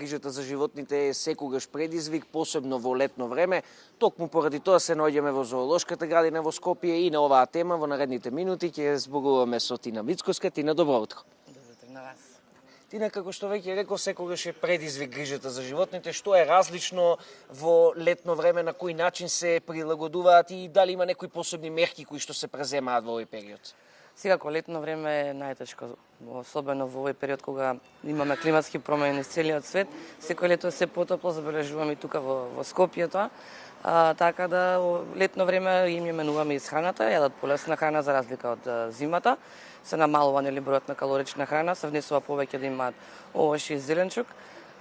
грижата за животните е секогаш предизвик, посебно во летно време. Токму поради тоа се наоѓаме во зоолошката градина во Скопје и на оваа тема во наредните минути ќе зборуваме со Тина Мицкоска. Тина, добро утро. Добро утро на вас. Тина, како што веќе реков, секогаш е предизвик грижата за животните. Што е различно во летно време, на кој начин се прилагодуваат и дали има некои посебни мерки кои што се преземаат во овој период? Секако летно време е најтешко, особено во овој период кога имаме климатски промени низ целиот свет. Секој лето е се потопло, забележуваме и тука во Скопје тоа. Така да летно време им менуваме исхраната, јадат полесна храна за разлика од зимата. Се намалува бројот на калорична храна, се внесува повеќе да имаат овош и зеленчук.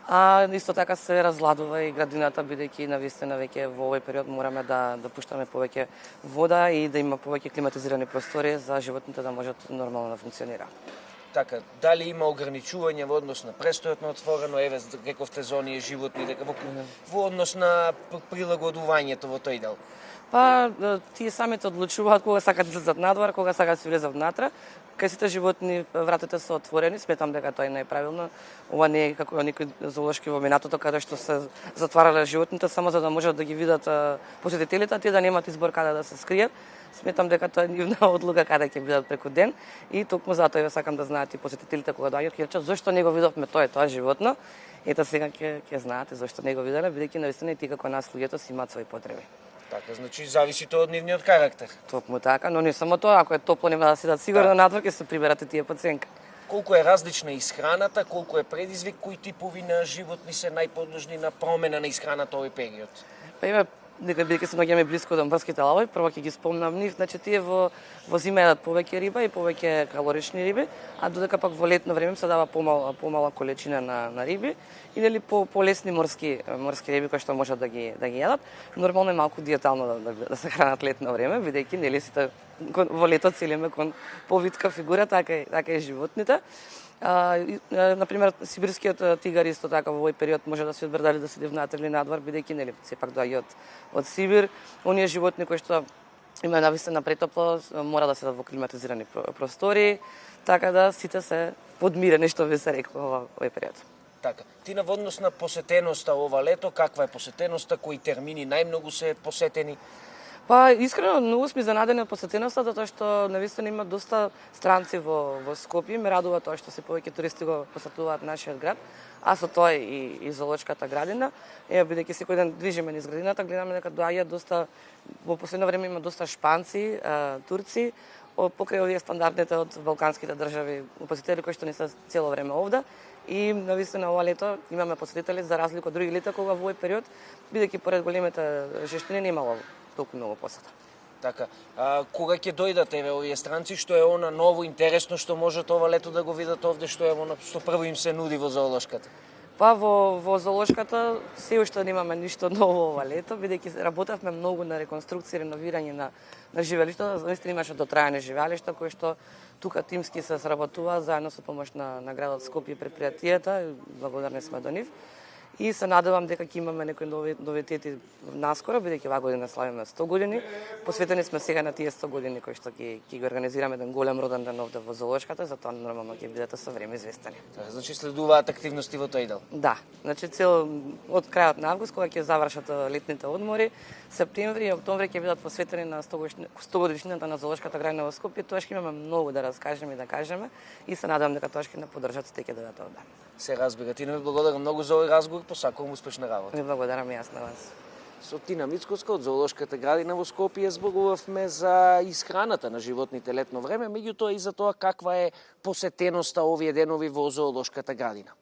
А исто така се разладува и градината, бидејќи навистина веќе во овој период мораме да пуштаме повеќе вода и да има повеќе климатизирани простори за животните да можат нормално да функционира. Така, дали има ограничување во однос на престојот на отворено, еве рековте за оние животни, дека во однос на прилагодувањето во тој дел? Па, тие самите одлучуваат кога сакат да излезат надвор, кога сакат да се влезат внатре. Кај сите животни вратите се отворени, сметам дека тоа е најправилно. Ова не е како некои зоолошки во минатото каде што се затварале животните само за да можат да ги видат посетителите, а тие да немаат избор каде да се скријат. Сметам дека тоа е нивна одлука каде ќе бидат преку ден и токму затоа ја сакам да знаат и посетителите кога доаѓаат ќе речат зошто не го видовме тоа животно. Ето сега ќе знаат зошто не го виделе, бидејќи навистина и тие како нас луѓето си имаат свои потреби. Така, значи зависи тоа од нивниот карактер. Токму така, но не само тоа, ако е топло нема да седат сигурно надвор, ќе се приберат и тие по ценка. Колку е различна исхраната, колку е предизвик, кои типови на животни се најподложни на промена на исхраната овој период? Па има дека бидејќи се наоѓаме блиску до морските лavoви, прво ќе ги спомнам нив, значи тие во зима едат повеќе риба и повеќе калорични риби, а додека пак во летно време се дава помала количина на риби или полесни морски риби кои што можат да ги јадат. Нормално е малку диетално да се хранат летно време, бидејќи нели сите во лето целиме кон повитка фигура, така и животните. Например, сибирскиот тигар исто така во овој период може да се одбере дали да седи внатре или надвор, бидејќи нели сепак доаѓаат од Сибир. Оние животни кои што има навистина претопло мора да седат во климатизирани простори, така да сите се подмирени, што би се рекло во овој период. Така, Тина, во однос на посетеноста ова лето, каква е посетеноста, кои термини најмногу се посетени? Па, искрено, многу сме изненадени од посетеноста, затоа што навистина има доста странци во Скопје. Ме радува тоа што се повеќе туристи го посетуваат нашиот град, а со тоа и зоолошката градина. Бидејќи секој ден движиме низ градината, гледаме дека доаѓаат доста, во последно време има доста шпанци, турци, покрај овие стандардните од балканските држави посетители кои што не се цело време овде. И навистина ова лето имаме посетители за разлика од други лета кога во овој период, бидејќи поред големите жештини не имало толку многу посета. Така, кога ќе дојдат овие странци, што е она ново, интересно, што можат ова лето да го видат овде, што е она што прво им се нуди во зоолошката? Па во зоолошката се уште немаме ништо ново ова лето, бидејќи работевме многу на реконструкција и реновирање на живеалишта. Наистина имаше дотрајани живеалишта кои што тука тимски се сработува заедно со помош на градот Скопје и претпријатијата, благодарни сме до нив. И се надевам дека ќе имаме некои новитети наскоро, бидејќи оваа година славиме 100 години. Посветени сме сега на тие 100 години кои што ги организираме еден голем роден ден овде во зоолошката, затоа нормално ќе бидете со време известени. Значи следуваат активности во тој дел? Да, значи од крајот на август кога ќе завршат летните одмори, септември и октомври ќе бидат посветени на 100 годишнината на зоолошката градина во Скопје. Тоа ќе имаме многу да раскажеме и да кажеме и се надевам дека тоа ќе не поддржат сите ќе дојдат овде. Се разбира. Тина, ви благодарам многу за овој разговор, посакувам успешна работа. Ви благодарам и јас на вас. Со Тина Мицкоска од зоолошката градина во Скопје зборувавме за исхраната на животните летно време, меѓутоа и за тоа каква е посетеноста овие денови во зоолошката градина.